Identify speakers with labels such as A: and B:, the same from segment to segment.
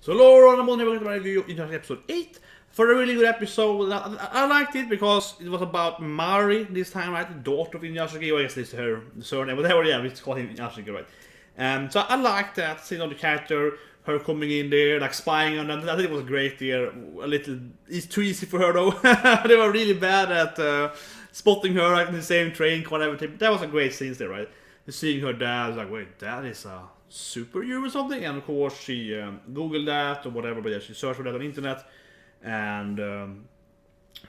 A: So Laura and Monday, we're going to review Inuyashiki episode 8 for a really good episode. I liked it because it was about Mari this time, right? The daughter of Inuyashiki, or I guess this is her surname, whatever, yeah, we just call him Inuyashiki, right? So I liked that, seeing on the character, her coming in there, like spying on them. I think it was great there. A little, it's too easy for her though. They were really bad at spotting her like, in the same train car and everything. That was a great scene there, right? Seeing her dad, I was like, wait, that is a superhero or something? And of course she googled that or whatever, but yeah, she searched for that on the internet. And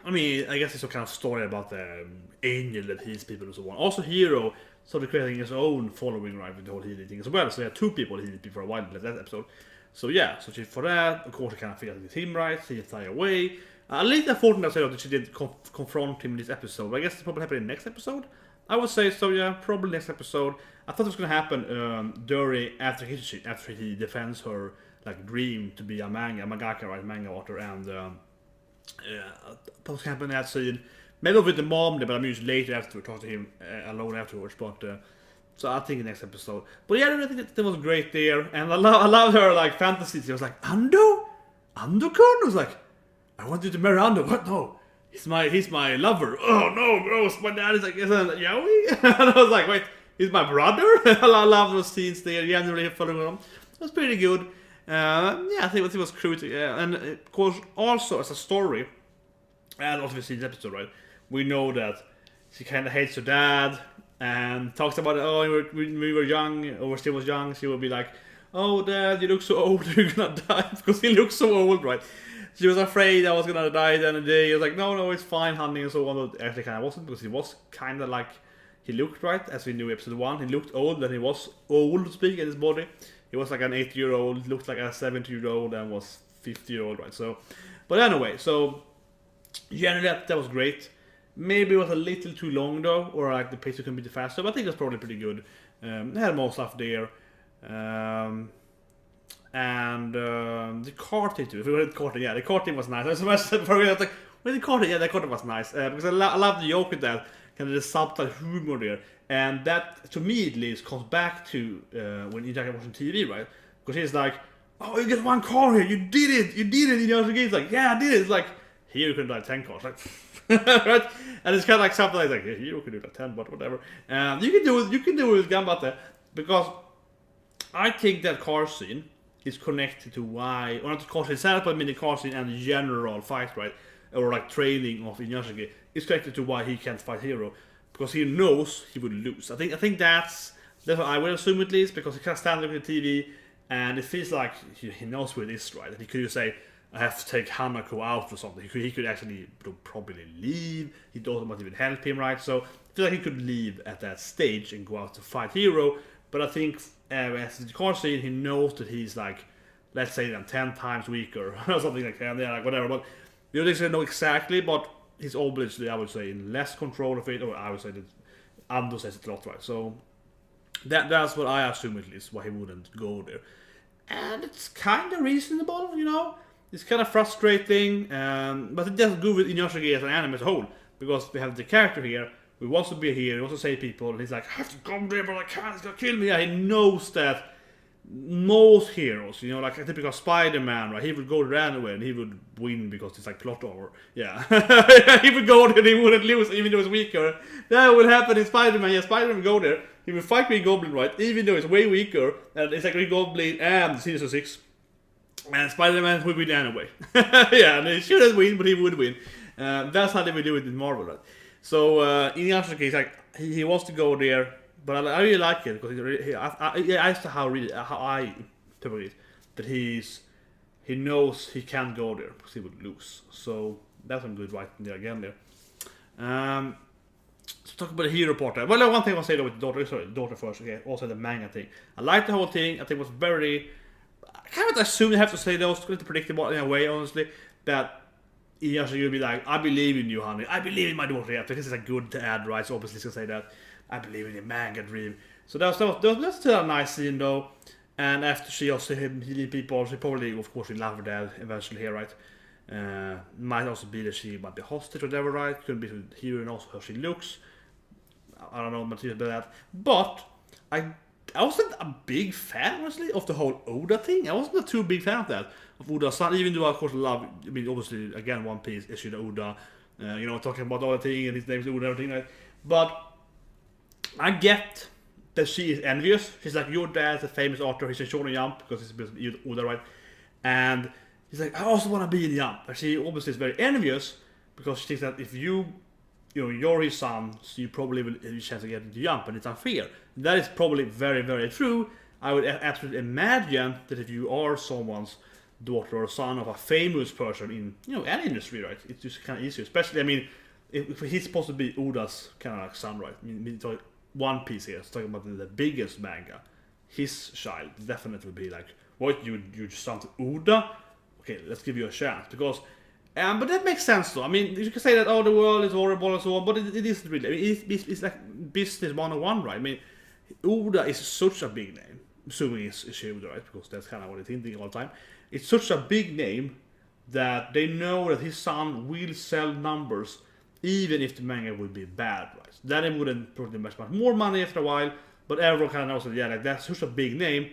A: I mean, I guess it's a kind of story about the angel that heals people and so on. Also Hiro started creating his own following, right, with the whole healing thing as well. So he had 2 people healing people for a while in that episode. So yeah, so she for that, of course, she kind of figured out with him, right? He fly away. A little unfortunate that she did confront him in this episode, but I guess it probably happened in the next episode. I would say so, yeah, probably next episode. I thought it was gonna happen after he defends her like dream to be a mangaka, right, manga author, and yeah, that was happening in that scene. Maybe with the mom, but I'm usually later after we talk to him alone afterwards. But so I think the next episode. But yeah, I think that was great there, and I love her like fantasies. She was like Ando-kun. I was like, I want you to marry Ando. What? No, he's my lover. Oh no, gross. My dad is like, isn't it Yaoi? And I was like, wait, he's my brother. I love those scenes there. Generally following on. It was pretty good. Yeah, I think it was crucial. Yeah, and of course, also as a story, and also we see this episode, right? We know that she kind of hates her dad and talks about it. Oh, when we were young, or still was young, she would be like, "Oh, Dad, you look so old. You're gonna die," because he looks so old, right? She was afraid I was gonna die then a day. I was like, "No, it's fine, honey," and so on. But actually, kind of wasn't, because he was kind of like he looked, right, as we knew episode 1. He looked old, and he was old, to speak, in his body. He was like an 8-year-old, looked like a 70-year-old, and was 50-year-old, right? So, but anyway, so generally that was great. Maybe it was a little too long though, or like the pace could be too fast. So I think it was probably pretty good. They had more stuff there, and the karting too. If we were at karting, yeah, the karting was nice. I was like, well, the karting, yeah, the karting was nice because I love the joke with that kind of the subtle humor there, and that to me at least comes back to when Inuyashiki watching TV, right? Because he's like, "Oh, you get 1 car here, you did it, Inuyashiki." He's like, "Yeah, I did it." It's like, here you can drive 10 cars, like. Right? And it's kind of like something like, yeah, you can do that 10, but whatever. You can do it with Gambate, because I think that car scene is connected to why, or not the car scene itself, but I mean the car scene and the general fight, right, or like training of Inuyashiki is connected to why he can't fight Hiro, because he knows he would lose. I think that's what I would assume at least, because he can't stand looking at TV, and it feels like he knows where it is, right? And he could just say, I have to take Hanako out or something. He could actually probably leave. He doesn't want to even help him, right? So I feel like he could leave at that stage and go out to fight Hiro. But I think as the car scene, he knows that he's like, let's say 10 times weaker or something like that. Yeah, like whatever. But you don't know exactly, but he's obviously, I would say, in less control of it. Or I would say that Ando says it a lot, right? So that's what I assume at least, why he wouldn't go there. And it's kind of reasonable, you know? It's kind of frustrating, but it doesn't go with Inuyashiki as an anime as a whole, because we have the character here who wants to be here, he wants to save people, and he's like, I have to come there, but I can't, it's gonna kill me. Yeah, he knows that most heroes, you know, like a typical Spider-Man, right? He would go there anyway, and he would win because it's like plot over. Yeah, he would go there, and he wouldn't lose, even though he's weaker. That would happen in Spider-Man. Yeah, Spider-Man would go there, he would fight Green Goblin, right? Even though he's way weaker, and it's like Green Goblin and Sinister Six. And Spider-Man would win anyway. Yeah, and he shouldn't win, but he would win. That's how they would do it in Marvel, right? So Inuyashiki is like, he wants to go there, but I really like it because as to how I interpret it, that he knows he can't go there because he would lose. So that's some good writing there again there. So talk about the hero part. Well, one thing I want to say though with the daughter first. Okay, also the manga thing. I liked the whole thing. I think it was very. I kind of assume I have to say those, it's pretty predictable in a way, honestly, that Inuyashiki will be like, I believe in you, honey. I believe in my daughter. Yeah, this is a good to add, right? So obviously he's going to say that. I believe in your manga dream. So that's still a nice scene, though. And after she also him healing people, she probably, of course, will love her dad eventually here, right? Might also be that she might be hostage or whatever, right? Could be Hiro and also how she looks. I don't know material about that. But I wasn't a big fan, honestly, of the whole Oda thing. I wasn't a too big fan of that, of Oda's son, even though I, of course, love, I mean, obviously, again, One Piece issued Oda, talking about all the thing, and his name's Oda and everything, right? But I get that she is envious. She's like, your dad's a famous author, he's in Shonen Jump, because he's Oda, right? And he's like, I also want to be in Jump. And she obviously is very envious, because she thinks that if you're his son, so you probably will have a chance to get into Jump, and it's unfair. That is probably very, very true. I would absolutely imagine that if you are someone's daughter or son of a famous person in any industry, right, it's just kind of easier. Especially, I mean, if he's supposed to be Oda's kind of like son, right? I mean, One Piece here, it's talking about the biggest manga. His child definitely would be like, what, you just son to Oda? Okay, let's give you a chance, because. But that makes sense though. I mean, you can say that, the world is horrible and so on, but it isn't really. I mean, it's like business 101, right? I mean, Oda is such a big name, assuming it's Oda, right? Because that's kind of what it's hinting all the time. It's such a big name that they know that his son will sell numbers, even if the manga would be bad, right? Then it wouldn't probably much more money after a while, but everyone kind of knows that, like, that's such a big name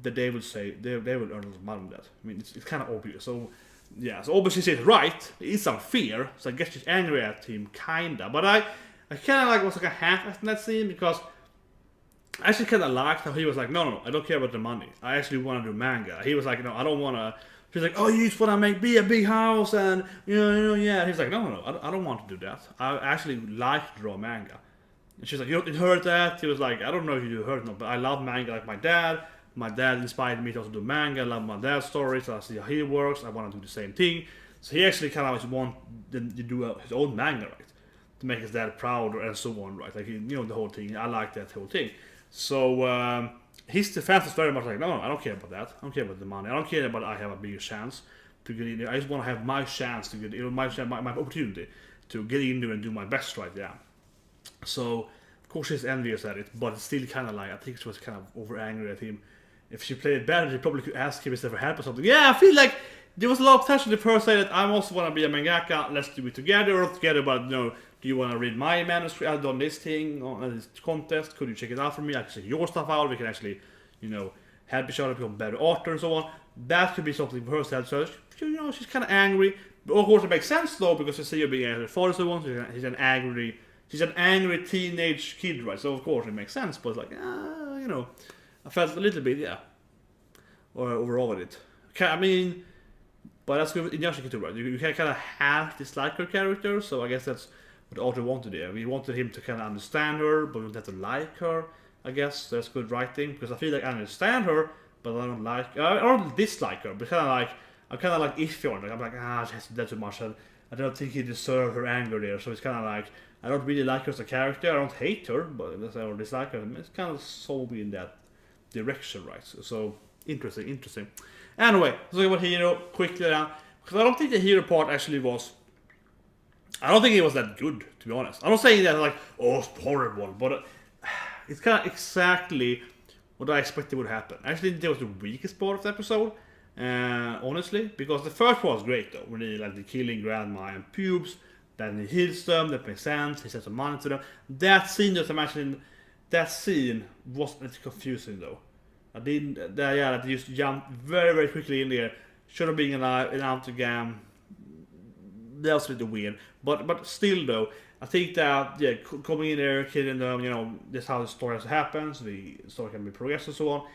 A: that they would say they will earn a lot of money on that. I mean, it's kind of obvious. So. Yeah, so obviously she's right, it's unfair, so I guess she's angry at him, kinda. But I kinda like was like a half in that scene, because I actually kinda liked how he was like, no, I don't care about the money. I actually wanna do manga. He was like, no, I don't wanna. She's like, oh, you just wanna be a big house and yeah. And he's like, no, I don't want to do that. I actually like to draw manga. And she's like, you don't hurt that. He was like, I don't know if you do hurt or not, but I love manga like my dad. My dad inspired me to also do manga. I love my dad's stories. I see how he works. I want to do the same thing. So he actually kind of want to do his own manga, right? To make his dad proud and so on, right? Like, the whole thing. I like that whole thing. So his defense is very much like, no, I don't care about that. I don't care about the money. I don't care about I have a bigger chance to get in there. I just want to have my chance to get in, my opportunity to get in there and do my best, right? Yeah. So of course she's envious at it, but it's still kind of like, I think she was kind of over angry at him. If she played it better, she probably could ask him instead of help or something. Yeah, I feel like there was a lot of potential to first say that I also want to be a mangaka, let's do it together, but do you want to read my manuscript? I've done this thing on this contest, could you check it out for me? I can check your stuff out, we can actually, help each other become better author and so on. That could be something for her to have. So, she's kind of angry. But of course it makes sense though, because you see her being angry for so on, so she's an angry teenage kid, right? So of course it makes sense, but it's like, I felt a little bit, or overall with it. I mean, but that's good in Inuyashiki too, right? You can kind of half dislike her character, so I guess that's what the author wanted there. We wanted him to kind of understand her, but we don't have to like her. I guess that's good writing, because I feel like I understand her, but I don't like. I don't dislike her, but I'm kind of like iffy on her. I'm like, she has done too much, and I don't think he deserved her anger there. So it's kind of like, I don't really like her as a character. I don't hate her, but I don't dislike her. It's kind of sold me in that direction, right? So interesting. Anyway, let's talk about Hiro quickly now, because I don't think the Hiro part actually was. I don't think it was that good, to be honest. I'm not saying that like, it's horrible, but it's kind of exactly what I expected would happen. I actually think it was the weakest part of the episode, honestly, because the first part was great though, when he the killing grandma and pubes, then he heals them, that makes sense. He sends some money to them. That scene was a bit confusing though. That they just jumped very, very quickly in there. Should have been an autogam. That was a bit weird. But still though, I think that, coming in there, killing them, that's how the story happens. The story can be progressed and so on.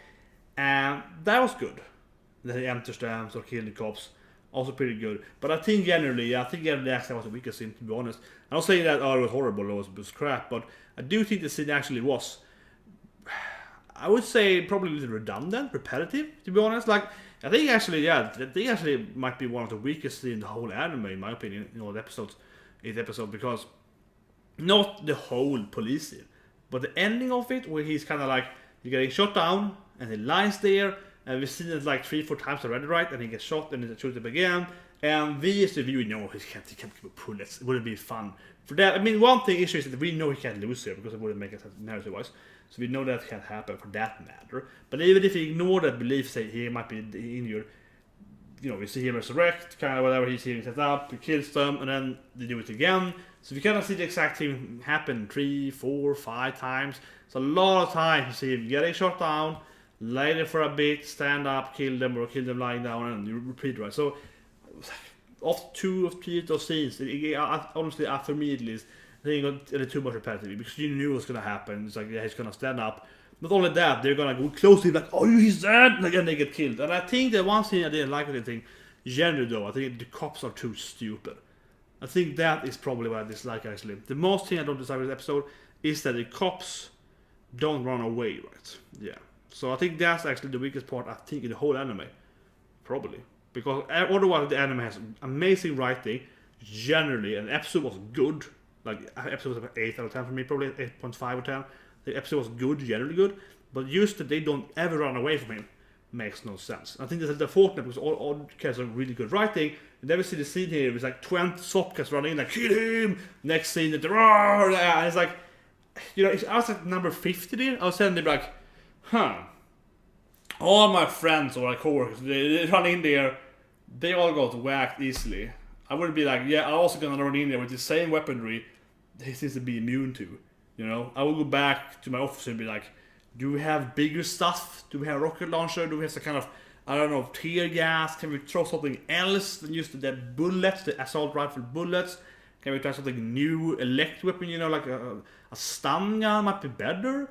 A: And that was good. Then he enters them, so killing the cops. Also pretty good. But I think generally the action was the weakest scene, to be honest. I'm not saying that it was horrible, it was crap, but I do think the scene actually was, I would say, probably a little redundant, repetitive, to be honest. Like, I think actually might be one of the weakest scenes in the whole anime, in my opinion, in all the episodes. 8 episodes, because not the whole police scene, but the ending of it, where he's kind of like, you're getting shot down, and he lies there, and we've seen it like 3-4 times already, right? And he gets shot, and he shoots him again. And we as the viewer know he can't keep bullets. It wouldn't be fun for that. I mean, one thing issue is that we know he can't lose here, because it wouldn't make it narrative-wise. So we know that can't happen for that matter. But even if you ignore that belief, say he might be injured, we see him resurrect, kind of whatever he's set up, he kills them, and then they do it again. So we kind of see the exact thing happen 3, 4, 5 times. So a lot of times you see him getting shot down, lay there for a bit, stand up, kill them, or kill them lying down, and you repeat, right? So after 2 or 3 of those scenes, honestly, for me at least, I think it got too much repetitive, because you knew it was going to happen. It's like, yeah, he's going to stand up. Not only that, they're going to go close to him, like, oh, he's dead, and again they get killed. And I think that one thing I didn't like with the thing, generally though, I think the cops are too stupid. I think that is probably what I dislike, actually. The most thing I don't dislike with this episode is that the cops don't run away, right? Yeah. So I think that's actually the weakest part, I think, in the whole anime. Probably. Because otherwise the anime has amazing writing, generally, and the episode was good. Like, episode was 8 out of 10 for me, probably 8.5 out of 10. The episode was good, generally good, but just that they don't ever run away from him makes no sense. I think that's the fortunate, because all cats are really good writing. And then we see the scene here, it's like 20 SWAT cats running in, like, kill him! Next scene, that and it's like, I was at number 50 there, I was suddenly like, all my friends or my coworkers, they run in there, they all got whacked easily. I wouldn't be like, yeah, I'm also gonna run in there with the same weaponry he seems to be immune to. I will go back to my office and be like, do we have bigger stuff? Do we have a rocket launcher? Do we have some kind of, I don't know, tear gas? Can we throw something else than just the bullets, the assault rifle bullets? Can we try something new, electric weapon, like a stun gun might be better?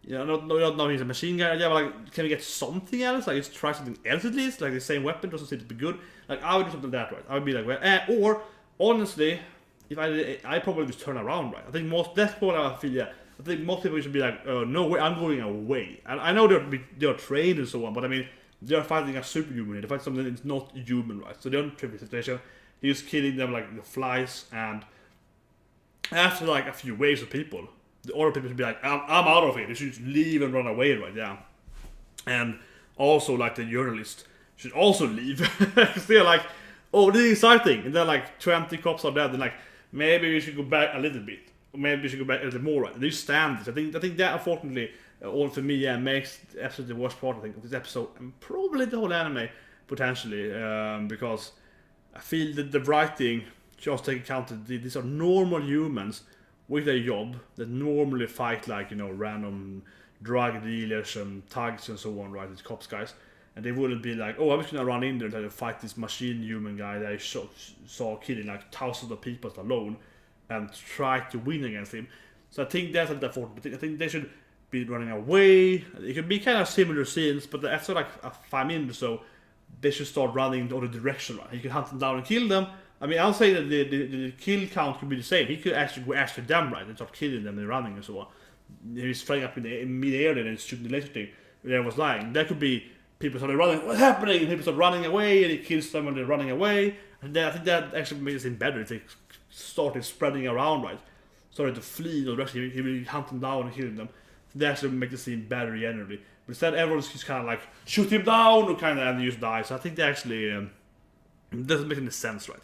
A: Not he's a machine gun. Yeah, but like, can we get something else? Like, just try something else at least? Like, the same weapon doesn't seem to be good. Like, I would do something like that, right? I would be like, well, or, honestly, if I probably just turn around, right? I think that's what I feel, yeah. I think most people should be like, no way, I'm going away. And I know they're trained and so on, but I mean, they're fighting a superhuman. They're fighting something that's not human, right? So they're in a tricky situation. He's killing them like the flies, and after like a few waves of people, the other people should be like, I'm out of here. They should just leave and run away, right? Yeah. And also, like, the journalist should also leave. Because they're like, oh, this is exciting. And then like 20 cops are dead, and like, maybe we should go back a little bit. Or maybe we should go back a little more, right? They stand this. I think that, unfortunately, all for me, yeah, makes the episode the worst part, I think, of this episode, and probably the whole anime, potentially, because I feel that the writing just take account that these are normal humans with a job that normally fight like, random drug dealers and thugs and so on, right? These cops guys. And they wouldn't be like, oh, I'm just gonna run in there and try to fight this machine human guy that I saw killing like thousands of people alone and try to win against him. So I think that's the important thing. I think they should be running away. It could be kind of similar scenes, but after like 5 minutes or so, they should start running in the other direction, right? You can hunt them down and kill them. I mean, I'll say that the kill count could be the same. He could actually go after them, right, and start killing them and running and so on. He's flying up in mid-air and shooting the laser thing where I was lying. That could be people started running, what's happening? And people start running away, and he kills them when they're running away. And then I think that actually makes it better if they started spreading around, right? Started to flee, or actually he will hunt them down and kill them. That actually makes the scene better generally. But instead, everyone's just kind of like, shoot him down, or kind of, and he just dies. So I think that actually doesn't make any sense, right?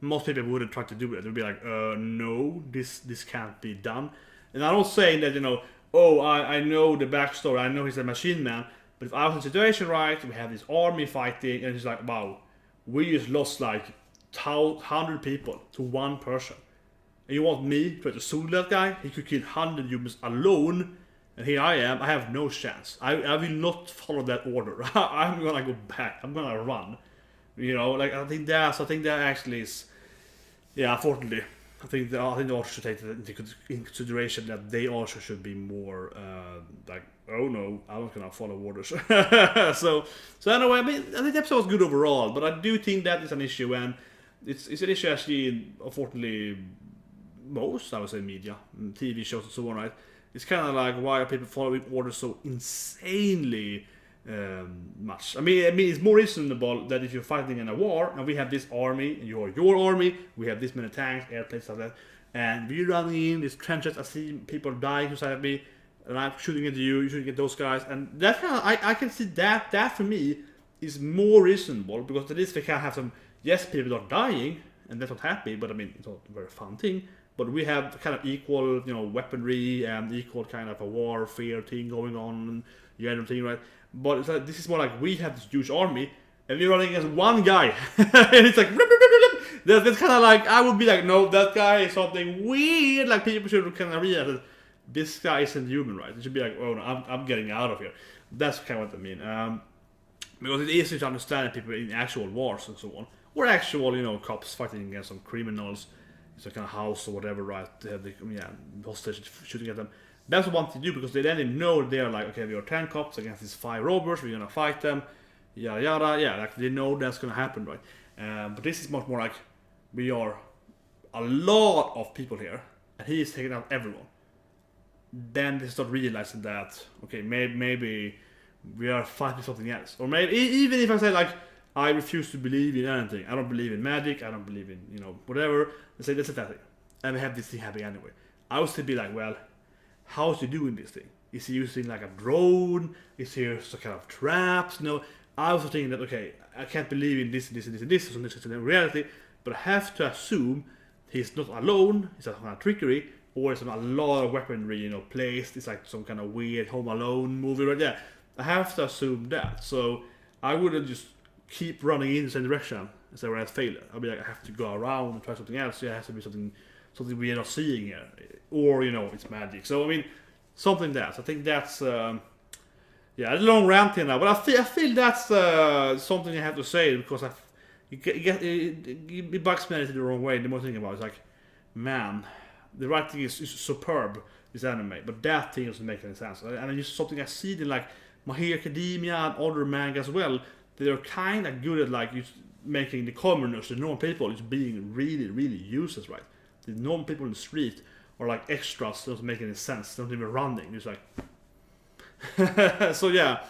A: Most people wouldn't try to do it. They'd be like, no, this can't be done. And I'm not saying that, I know the backstory, I know he's a machine man, but if I was in a situation, right, we have this army fighting, and it's like, wow, we just lost like 100 people to one person. And you want me to try to sue that guy? He could kill 100 humans alone, and here I am, I have no chance. I will not follow that order. I'm gonna go back, I'm gonna run. I think that actually is, yeah, unfortunately, I think they also should take into consideration that they also should be more like, oh no, I'm not gonna follow orders. so anyway, I mean, I think the episode was good overall, but I do think that is an issue, and it's an issue actually, unfortunately, most, I would say, media, TV shows and so on, right? It's kind of like, why are people following orders so insanely much? I mean, it's more reasonable that if you're fighting in a war, and we have this army, and you're your army, we have this many tanks, airplanes, stuff like that, and we're running in these trenches, I see people dying beside me, and I'm shooting at you, you're shooting at those guys, and that kind of, I can see that for me is more reasonable, because at least we can have some, yes, people are dying, and that's not happy, but I mean, it's not a very fun thing, but we have kind of equal, weaponry and equal kind of a warfare thing going on, general thing, right? But it's like, this is more like we have this huge army, and you're running against one guy, and it's like that's kind of like I would be like, no, that guy is something weird. Like people should kind of realize that this guy isn't human, right? It should be like, oh no, I'm getting out of here. That's kind of what I mean. Because it's easy to understand people in actual wars and so on, or actual, you know, cops fighting against some criminals in some kind of house or whatever, right? They have the hostage shooting at them. That's what they do because they then know they're like, okay, we are 10 cops against these 5 robbers, we're gonna fight them, yada yada, yeah, like they know that's gonna happen, right? But this is much more like we are a lot of people here, and he is taking out everyone. Then they start realizing that, okay, maybe we are fighting something else. Or maybe, even if I say like, I refuse to believe in anything, I don't believe in magic, I don't believe in, you know, whatever, they say that's that thing. And we have this thing happening anyway. I would still be like, well, how is he doing this thing? Is he using like a drone? Is he some kind of traps? No, I was thinking that, okay, I can't believe in this, this, and this, and this, so this is in reality, but I have to assume he's not alone, it's some kind of trickery, or it's a lot of weaponry, you know, placed, it's like some kind of weird Home Alone movie right there. I have to assume that, so I wouldn't just keep running in the same direction and say, well, that's failure. I'll be like, I have to go around and try something else, so it has to be something we are not seeing here, or, you know, it's magic. So, I mean, something that, I think that's, a long rant here now, but I feel that's something I have to say, because it bugs me the wrong way. The more I think about it, it's like, man, the writing is superb, this anime, but that thing doesn't make any sense. And it's something I see in like My Hero Academia and other manga as well. They're kind of good at like making the commoners, the normal people, is being really, really useless, right? The normal people in the street are like extras, doesn't make any sense, don't even running. It's like, so yeah.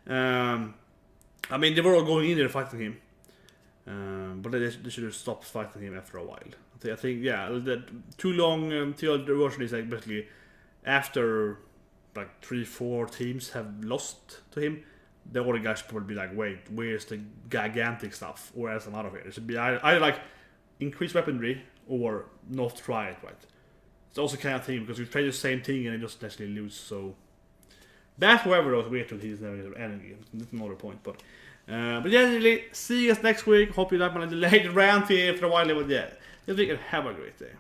A: I mean, they were all going in there fighting him, but they should have stopped fighting him after a while. I think yeah, that too long until the version is like basically after like 3-4 teams have lost to him, the other guys should probably be like, wait, where's the gigantic stuff, or else I'm out of here. It should be either like increase weaponry or not try it, right? It's also kind of thing because you try the same thing and it just naturally lose. So that, however, was weird to he's never get energy. That's another point, but generally, see you guys next week. Hope you like my delayed rant here for a while, but yeah, I think have a great day.